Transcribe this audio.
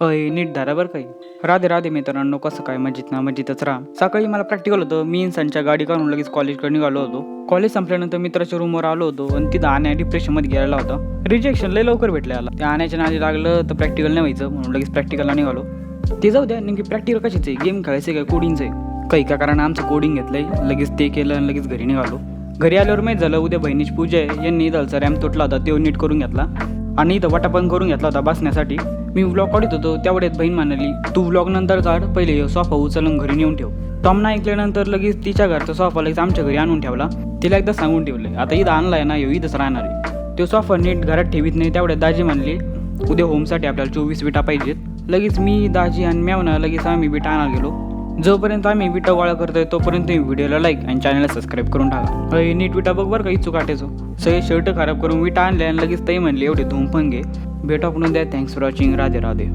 नीट धरा बरं काही. राधे राधे मित्रांनो, कसं काय मजेत ना मजेतच राहा. सकाळी मला प्रॅक्टिकल होतं. मी संच्या गाडी काढून लगेच कॉलेजकडे निघालो होतो. कॉलेज संपल्यानंतर मित्राच्या रूमवर आलो होतो आणि तिथं आण्या डिप्रेशनमध्ये गेलेला होता. रिजेक्शन लय लवकर भेटलं याला. त्या आण्याच्या नादी लागलं तर प्रॅक्टिकल नाही व्हायचं म्हणून लगेच प्रॅक्टिकलला निघालो. ते जाऊ द्या, नेमकी प्रॅक्टिकल कशाचं आहे? गेम खेळायचं काय कोडिंगचं आहे? काही का कारण आमचं कोडिंग घेतलंय. लगेच ते केलं आणि लगेच घरी निघालो. घरी आल्यावर माहीत झालं उद्या बहिणीची पूजा आहे. यांनी इथलचा रॅम्प तुटला होता, तो नीट करून घेतला आणि इथं वाटा पण करून घेतला होता बसण्यासाठी. मी व्लॉग काढत होतो तेवढ्यात बहीण म्हणाली, तू व्लॉग नंतर काढ, पहिले सोफा उचलून घरी नेऊन ठेव. टॉमनं ऐकल्यानंतर लगेच तिच्या घरचा सोफा लगेच आमच्या घरी आणून ठेवला. तिला एकदा सांगून ठेवले, आता इथं आणलाय ना, इथंच राहणार आहे. तो सोफा नीट घरात ठेवीत नाही. तेवढ्यात दाजी म्हणली, उद्या होमसाठी आपल्याला 24 विटा पाहिजेत. लगेच मी, दाजी आणि मेवना लगेच आम्ही विटा आणायला गेलो. जोपर्यंत आम्ही विटा गोळा करतोय तोपर्यंत व्हिडिओला लाईक आणि चॅनलला सबस्क्राईब करून टाका. नीट विटा बघ बरं का, इच्छुक काटायचं. सगळे शर्ट खराब करून विटा आणले आणि लगेच ताई म्हणले एवढे धूम पण घे. भेटा पुन्हा द्या. Thanks for watching. Radhe Radhe.